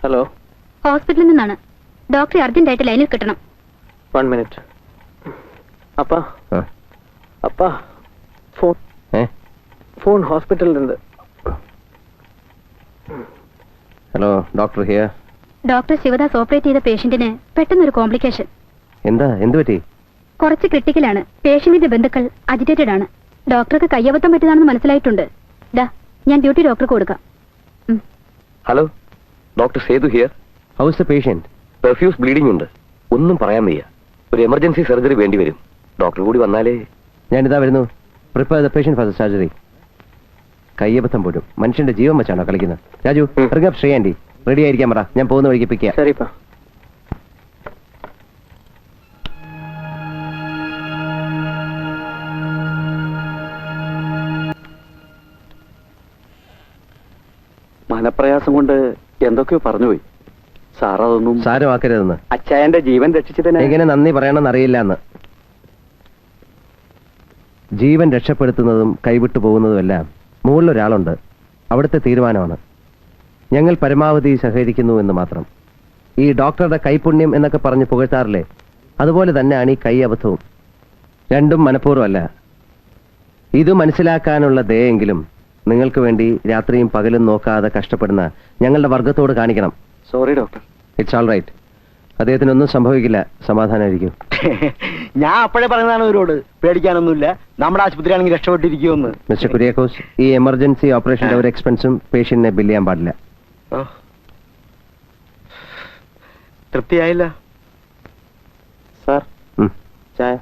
Hello, ഹോസ്പിറ്റലിൽ നിന്നാണ്. ഡോക്ടറെ അർജന്റായിട്ട് ലൈനിൽ കിട്ടണം. 1 മിനിറ്റ്. അപ്പാ അപ്പാ, ഫോൺ ഫോൺ ഹോസ്പിറ്റലിലുണ്ട്. Hello, doctor here. Doctor Sivadas operate ചെയ്ത പേഷ്യന്റിന് പെട്ടെന്നൊരു കോംപ്ലിക്കേഷൻ. എന്ത് പറ്റി? കുറച്ച് ക്രിട്ടിക്കലാണ്. പേഷ്യന്റിന്റെ ബന്ധുക്കൾ അജിറ്റേറ്റഡ് ആണ്. ഡോക്ടർക്ക് കയ്യബദ്ധം പറ്റിയതാണെന്ന് മനസ്സിലായിട്ടുണ്ട്. ഞാൻ ഡ്യൂട്ടി ഡോക്ടർക്ക് കൊടുക്കാം. Hello, doctor Sethu here. How is the patient? Profuse bleeding ഉണ്ട്. ഒന്നും പറയാൻ വയ്യ. ഒരു എമർജൻസി സർജറി വേണ്ടി വരും. ഡോക്ടർ കൂടി വന്നാലേ. ഞാനിതാ വരുന്നു. Prepare the patient for the surgery. കയ്യബദ്ധം പോലും മനുഷ്യന്റെ ജീവൻ വെച്ചാണോ കളിക്കുന്നത്? Raju, ring Sree aunty, ready ആയിരിക്കാൻ പറ. ഞാൻ പോകുന്ന വഴിക്ക് പിക്ക് ചെയ്യാം. ശരിപ്പാ. മനപ്രയാസം കൊണ്ട് എന്തൊക്കെയോ പറഞ്ഞുപോയി. സാർ അതൊന്നും സാരമാക്കരുതെന്ന്. അച്ചായന്റെ ജീവൻ രക്ഷിച്ചതിന് എങ്ങനെ നന്ദി പറയണമെന്ന് അറിയില്ല എന്ന്. ജീവൻ രക്ഷപ്പെടുത്തുന്നതും കൈവിട്ടു പോകുന്നതുമെല്ലാം മുകളിലൊരാളുണ്ട്. അവിടുത്തെ തീരുമാനമാണ്. ഞങ്ങൾ പരമാവധി സഹകരിക്കുന്നു എന്ന് മാത്രം. ഈ ഡോക്ടറുടെ കൈപുണ്യം എന്നൊക്കെ പറഞ്ഞ് പുകഴ്ത്താറില്ലേ, അതുപോലെ തന്നെയാണ് ഈ കൈ അബദ്ധവും. രണ്ടും മനഃപൂർവ്വമല്ല. ഇത് മനസ്സിലാക്കാനുള്ള ദയെങ്കിലും നിങ്ങൾക്ക് വേണ്ടി രാത്രിയും പകലും നോക്കാതെ കഷ്ടപ്പെടുന്ന ഞങ്ങളുടെ വർഗത്തോട് കാണിക്കണം. Sorry doctor. It's all right. അദ്ദേഹത്തിനൊന്നും സംഭവിക്കില്ല. സമാധാനമായിരിക്കും. ഞാൻ അപ്പോഴേ പറഞ്ഞതാണ് അവരോട്, പേടിക്കാനൊന്നുമില്ല, നമ്മുടെ ആശുപത്രി ആണെങ്കിൽ രക്ഷപ്പെട്ടിരിക്കുമെന്ന്. മിസ്റ്റർ കുര്യാക്കോസ്, ഈ എമർജൻസി ഓപ്പറേഷന്റെ ഒരു എക്സ്പെൻസും പേഷ്യന്റിനെ ബില്ല് ചെയ്യാൻ പാടില്ല. തൃപ്തിയായില്ല സാർ. ചായ.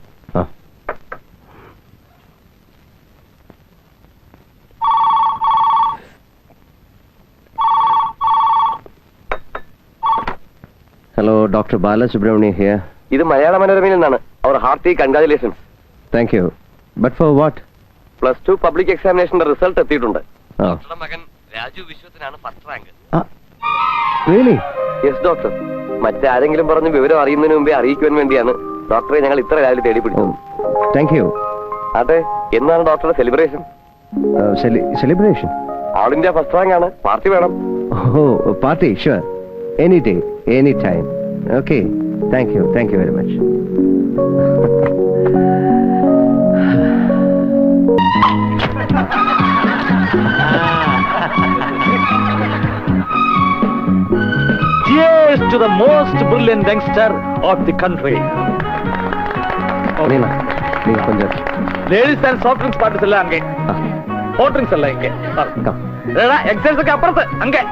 Hello, doctor Balasubramanya here. ഇത് മലയാള മനോരമയിൽ നിന്നാണ്. അവർ hearty congratulations. Thank you. But for what? +2 public എക്സാമിനേഷന്റെ റിസൾട്ട് എത്തിയിട്ടുണ്ട്. മകൻ രാജു വിശ്വത്തിനാണ് first rank. Really? Yes doctor. മറ്റാരെങ്കിലും പറഞ്ഞ് വിവരം അറിയുന്നതിന് മുമ്പേ അറിയിക്കുവാൻ വേണ്ടിയാണ് ഡോക്ടറെ ഞങ്ങൾ ഇത്ര രാവിലെ തേടി പിടിച്ചത്. Thank you. അതെ, എന്നാണ് ഡോക്ടറുടെ celebration? Celebration? All India first rank ആണ്. പാർട്ടി വേണം. Oh, party? Sure. Any day, any time. Okay. Thank you very much. Cheers to the most brilliant youngster of the country. நீங்க கொஞ்சம் Ladies and soft drinks parties எல்லாம் அங்கே. Hot drinks எல்லாம் இங்கே. ஏடா எக்ஸசைஸ்க்கு அப்புறத்து அங்கே.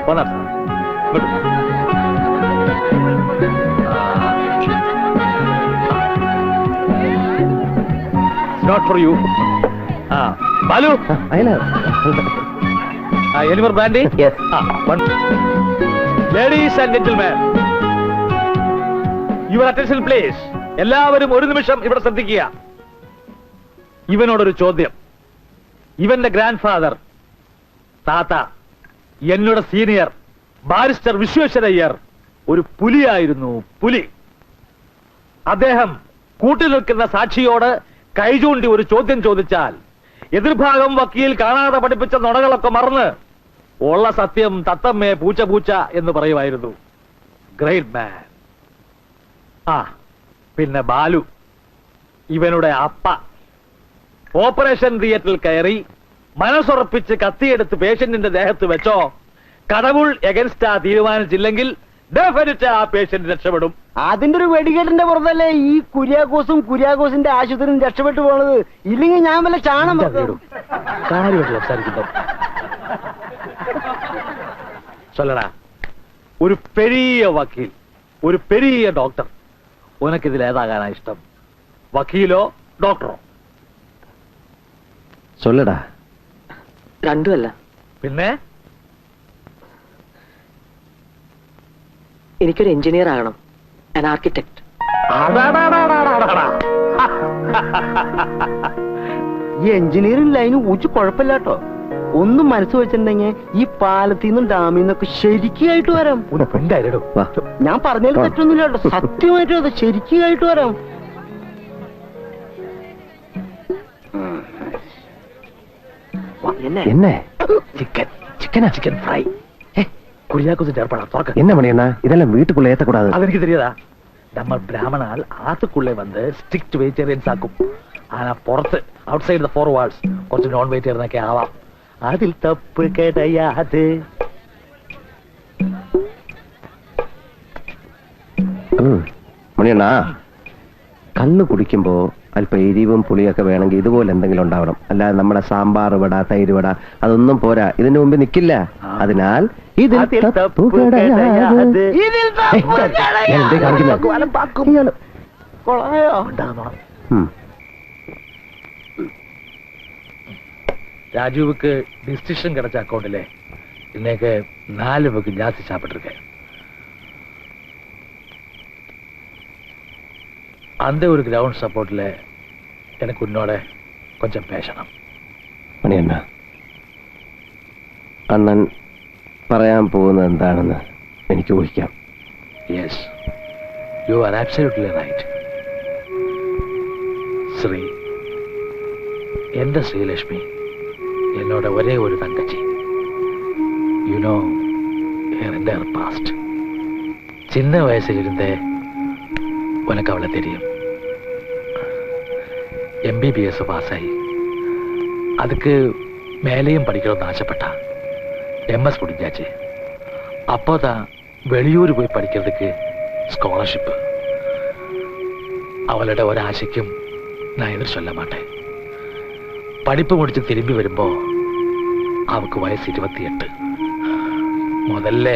போனா good. Not for you. Balu. I know. Any more brandy? Yes. One. Ladies and gentlemen, your attention please. എല്ലാവരും ഒരു നിമിഷം ഇവിടെ ശ്രദ്ധിക്കുക. ഇവനോടൊരു ചോദ്യം. ഇവന്റെ ഗ്രാൻഡ് ഫാദർ താത്ത, എന്നോട് സീനിയർ ബാരിസ്റ്റർ വിശ്വേശ്വരയ്യർ ഒരു പുലിയായിരുന്നു. പുലി. അദ്ദേഹം കൂട്ടി നിൽക്കുന്ന സാക്ഷിയോട് കൈചൂണ്ടി ഒരു ചോദ്യം ചോദിച്ചാൽ എതിർഭാഗം വക്കീൽ കാണാതെ പഠിപ്പിച്ച നുണകളൊക്കെ മറന്ന് ഉള്ള സത്യം തത്തമ്മേ പൂച്ച പൂച്ച എന്ന് പറയുമായിരുന്നു. ഗ്രേറ്റ് മാൻ. പിന്നെ ബാലു, ഇവനുടെ അപ്പ. ഓപ്പറേഷൻ തിയേറ്ററിൽ കയറി മനസ്സുറപ്പിച്ച് കത്തിയെടുത്ത് പേഷ്യന്റിന്റെ ദേഹത്ത് വെച്ചോ, കടവുൾ എഗൻസ്റ്റ് തീരുമാനിച്ചില്ലെങ്കിൽ ഡെഫിനറ്റ് ആ പേഷ്യന്റ് രക്ഷപ്പെടും. അതിന്റെ ഒരു വെടികേട്ടിന്റെ പുറത്തല്ലേ ഈ കുര്യാക്കോസിന്റെ ആശുപത്രിയും രക്ഷപ്പെട്ടു പോണത്. ഇല്ലെങ്കിൽ ഞാൻ വല്ല ചാണം സംസാരിക്കുന്നു. ചൊല്ലടാ, ഒരു പെരിയ വക്കീൽ, ഒരു പെരിയ ഡോക്ടർ, ഉനക്കിതിൽ ഏതാകാനാ ഇഷ്ടം? വക്കീലോ ഡോക്ടറോ? சொல்லடா. രണ്ടുമല്ല. പിന്നെ എനിക്കൊരു എഞ്ചിനീയർ ആകണം, an architect. ഈ എഞ്ചിനീയറിംഗ് ലൈന് ഊച്ചു കുഴപ്പമില്ല കേട്ടോ. ഒന്നും മനസ്സ് വെച്ചിട്ടുണ്ടെങ്കിൽ ഈ പാലത്തിൽ നിന്നും ഡാമിൽ നിന്നൊക്കെ ശരിക്കായിട്ട് വരാം. ഞാൻ പറഞ്ഞതിൽ തെറ്റൊന്നുമില്ല കേട്ടോ, സത്യമായിട്ടും അത് ശരിക്കായിട്ട് വരാം. என்ன? ചിക്കൻ ചിക്കൻ ഫ്രൈ കുര്യാക്കോസിന്റെ ഏർപ്പാടാ തുറക്ക. என்ன மணியண்ணா இதெல்லாம் வீட்டுக்குள்ள ஏத்தக்கூடாது. അതെനിക്ക് தெரியாதா? നമ്മൾ ബ്രാഹ്മണാൽ ആത്തുക്കുള്ളേ വന്ന് സ്ട്രിക്റ്റ് വെജിറ്റേറിയൻസ് ആക്കും. ആനാ പുറത്ത് ഔട്ട്സൈഡ് ദ 4 walls കുറച്ച് നോൺ വെജിറ്റേറിയൻ ഒക്കെ ആവാം. അതിൽ തപ്പ് കിടയാതെ. മണിയണ്ണാ കള്ള് കുടിക്കുമ്പോ അല്പം എരിവും പുളിയൊക്കെ വേണമെങ്കിൽ ഇതുപോലെ എന്തെങ്കിലും ഉണ്ടാവണം. അല്ലാതെ നമ്മുടെ സാമ്പാർ വട തൈര് വട അതൊന്നും പോരാ, ഇതിനു മുമ്പ് നിൽക്കില്ല. അതിനാൽ ഇതിൽ തപ്പു കിടയാതെ. ഞാൻ എന്തേ കാണിക്കുന്നത്? ராஜுவுக்கு டிஸ்டிங்ஷன் கிடைச்ச அக்கௌண்ட்ல இன்னைக்கு 4 பேருக்கு ஜாஸ்தி சாப்பிட்டுருக்கேன். அந்த ஒரு கிரவுண்ட் சப்போர்ட்ல எனக்கு உன்னோட கொஞ்சம் பேசணும். മണിയണ്ണ, അണ്ണൻ പറയാൻ പോകുന്നത് എന്താണെന്ന് എനിക്ക് ഊഹിക്കാം. Yes, you are absolutely right. Sri, എന്റെ ശ്രീലക്ഷ്മി என்னோட ஒரே ஒரு தங்கச்சி. You know her entire past. சின்ன வயசுல இருந்தே உனக்கு அவளை தெரியும். MBBS பாஸ் ஆகி அதுக்கு மேலேயும் படிக்கணும்னு ஆசைப்பட்டா. MS முடிஞ்சாச்சு. அப்போதான் வெளியூர் போய் படிக்கிறதுக்கு ஸ்காலர்ஷிப். அவளோட ஒரு ஆசைக்கும் நான் எதிர் சொல்ல மாட்டேன். படிப்பு முடிச்சு திரும்பி வரும்போ அவக்கு வயசு 28. முதல்ல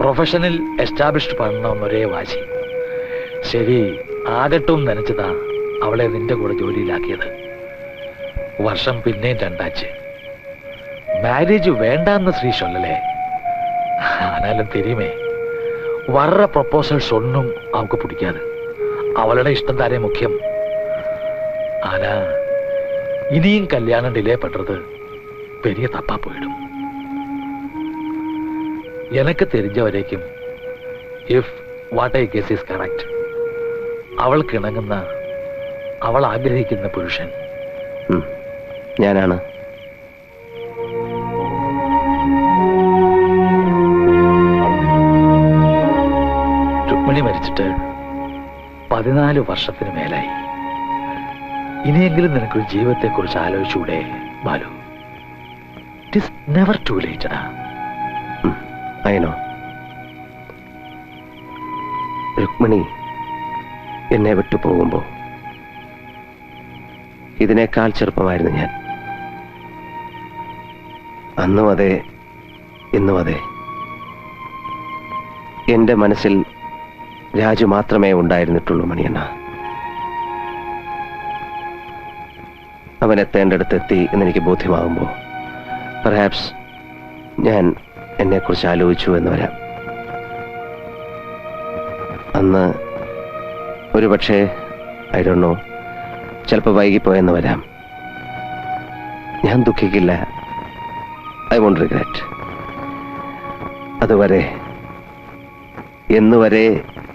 ப்ரொஃபஷனல் எஸ்டாப்ளிஷ்ட் பண்ணணும்னு ഒരേ വാശി. ശരി ആകട്ടും നനച്ചതാ അവളെ നിന്റെ കൂടെ ജോലിയിലാക്കിയത്. വർഷം പിന്നെയും 2 மேரேஜ் வேண்டாம்னு ஸ்ரீ சொல்லலே. ஆனாலும் தெரியுமே வர்ற ப்ரொபோசல்ஸ் ஒன்றும் அவக்கு பிடிக்காது. அவளோட இஷ்டம் தானே முக்கியம். ஆனா இனியும் கல்யாணம் டிலே பண்றது பெரிய தப்பா போயிடும். எனக்கு தெரிஞ்ச வரைக்கும் if what I guess is correct, അവൾക്ക് ഇണങ്ങുന്ന അവൾ ആഗ്രഹിക്കുന്ന പുരുഷൻ ഞാനാണ്. രുക്മിണി മരിച്ചിട്ട് 14 വർഷത്തിന് മേലായി. ഇനിയെങ്കിലും നിനക്കൊരു ജീവിതത്തെ കുറിച്ച് ആലോചിച്ചൂടെ Balu? It is never too late. അയനോ, രുക്മിണി എന്നെ വിട്ടു പോകുമ്പോ ഇതിനേക്കാൾ ചെറുപ്പമായിരുന്നു ഞാൻ. അന്നും അതെ ഇന്നും അതെ. എന്റെ മനസ്സിൽ രാജു മാത്രമേ ഉണ്ടായിരുന്നിട്ടുള്ളൂ മണിയണ്ണ. അവൻ എത്തേണ്ടടുത്തെത്തി എന്നെനിക്ക് ബോധ്യമാകുമ്പോൾ പെർഹാപ്സ് ഞാൻ എന്നെക്കുറിച്ച് ആലോചിച്ചു എന്ന് വരാം. അന്ന് ഒരു പക്ഷേ ഐ ഡോണ്ട് നോ, ചിലപ്പോൾ വൈകിപ്പോയെന്ന് വരാം. ഞാൻ ദുഃഖിക്കില്ല. I won't regret. അതുവരെ, എന്നുവരെ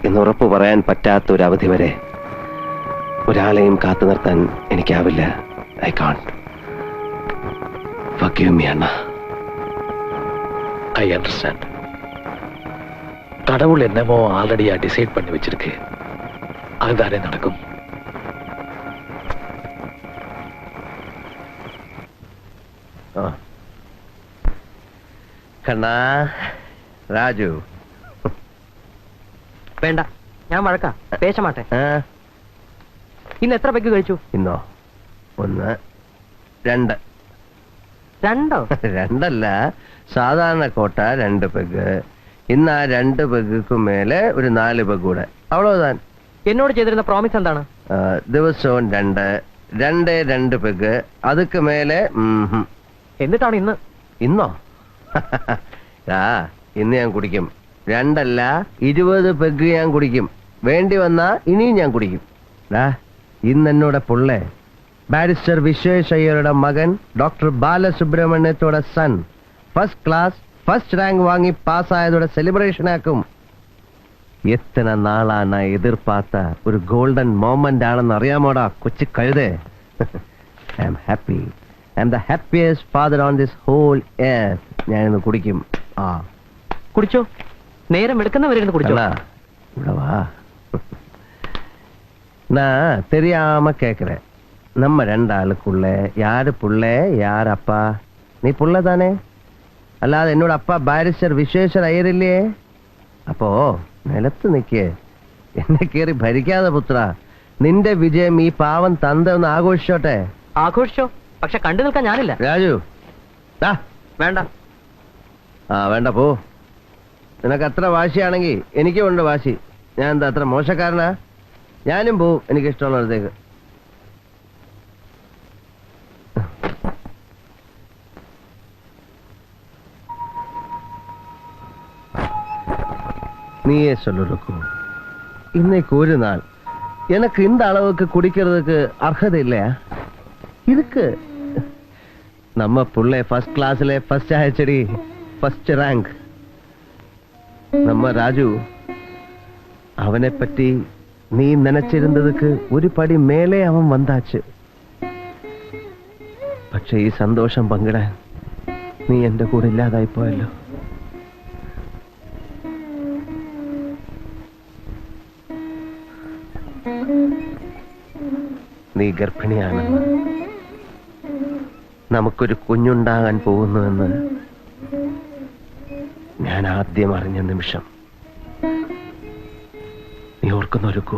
എന്നുറപ്പ് പറയാൻ പറ്റാത്ത ഒരു അവധി വരെ ഒരാളെയും കാത്തു നിർത്താൻ എനിക്കാവില്ല. I can't. Forgive me, Anna. I understand. கடவுள் என்னமோ ஆல்ரெடியா டிசைட் பண்ணி வச்சிருக்கு. அதுதானே நடக்கும். കണ്ണാ, രാജു വേണ്ട, ഞാൻ വഴക്കാ. പേശമാട്ടെ. ഇന്ന് എത്ര പെഗ് കഴിച്ചു? ഇന്നോ 1 2. 2 രണ്ടല്ല, സാധാരണ കോട്ട 2 പെഗ്. ഇന്ന് ആ 2 പെഗ്ഗുക്കും മേലെ ഒരു 4 പെഗ് കൂടെ. അവളോതാൻ എന്നോട് ചെയ്തിരുന്ന പ്രോമിസ് എന്താണ്? ദിവസവും 2 പെഗ്. അതുക്ക് മേലെ. എന്നിട്ടാണ് ഇന്നോ ഇന്ന് ഞാൻ കുടിക്കും. 2 അല്ല 20 പെഗ് ഞാൻ കുടിക്കും. വേണ്ടി വന്നാ ഇനിയും ഞാൻ കുടിക്കും. ഇന്ന് എന്നോട് പുള്ളേ ബാരിസ്റ്റർ വിശ്വേഷ് അയ്യരുടെ മകൻ ഡോക്ടർ ബാലസുബ്രഹ്മണ്യത്തോടെ son first class first rank വാങ്ങി പാസ്സായതോടെ സെലിബ്രേഷൻ ആക്കും. എത്ര നാളാണ് എതിർപ്പാത്ത ഒരു ഗോൾഡൻ മോമെന്റ് ആണെന്ന് അറിയാമോടാ കൊച്ചു കഴുതേ. I am happy. I am the happiest father on this whole earth. ഞാനിന്ന് കുടിക്കും. ആ കുടിച്ചോ, നേരം എടുക്കുന്നവരെ കുടിച്ചോ. அண்ணா, ഇവിടെ വാ. நான் தெரியாம கேக்குறேன், நம்ம ரெண்டாளுக்குள்ள யாரு புள்ள யார் அப்பா? நீ புள்ள தானே? അല്ലാതെ എന്നോട് അപ്പ ബാരിസ്റ്റർ വിശ്വേശ്വര അയ്യരില്ലേ? അപ്പോ നിലത്ത് നിൽക്കേ, എന്നെ കേറി ഭരിക്കാതെ പുത്ര. നിന്റെ വിജയം ഈ പാവം തന്ത ഒന്ന് ആഘോഷിച്ചോട്ടെ. ആഘോഷിച്ചോ, പക്ഷെ കണ്ടു നിൽക്കാൻ ഞാനില്ല. രാജു വേണ്ട. ആ വേണ്ട, പോ. നിനക്ക് അത്ര വാശിയാണെങ്കിൽ എനിക്കും ഉണ്ട് വാശി. ഞാൻ എന്താ അത്ര മോശക്കാരനാ? ഞാനും പോവും എനിക്കിഷ്ടമുള്ളിടത്തേക്ക്. நீயே சொல்லு ருக்கு, இன்னைக்கு ஒரு நாள் எனக்கு இந்த அளவுக்கு குடிக்கிறதுக்கு அர்ஹதை இல்லையா? இருக்கு. நம்ம புள்ளை ஃபர்ஸ்ட் கிளாஸ்ல ஃபர்ஸ்ட் ஆயிடுச்சடி, ஃபர்ஸ்ட் ரேங்க். நம்ம ராஜு, அவனை பற்றி நீ நினைச்சிருந்ததுக்கு ஒரு படி மேலே அவன் வந்தாச்சு. പക്ഷേ ഈ സന്തോഷം പങ്കിടാൻ നീ എന്റെ കൂടെ ഇല്ലാതായി പോയല്ലോ. നീ ഗർഭിണിയാണെന്ന്, നമുക്കൊരു കുഞ്ഞുണ്ടാകാൻ പോകുന്നുവെന്ന് ഞാൻ ആദ്യം അറിഞ്ഞ നിമിഷം നീ ഓർക്കുന്നൊരുക്കൂ.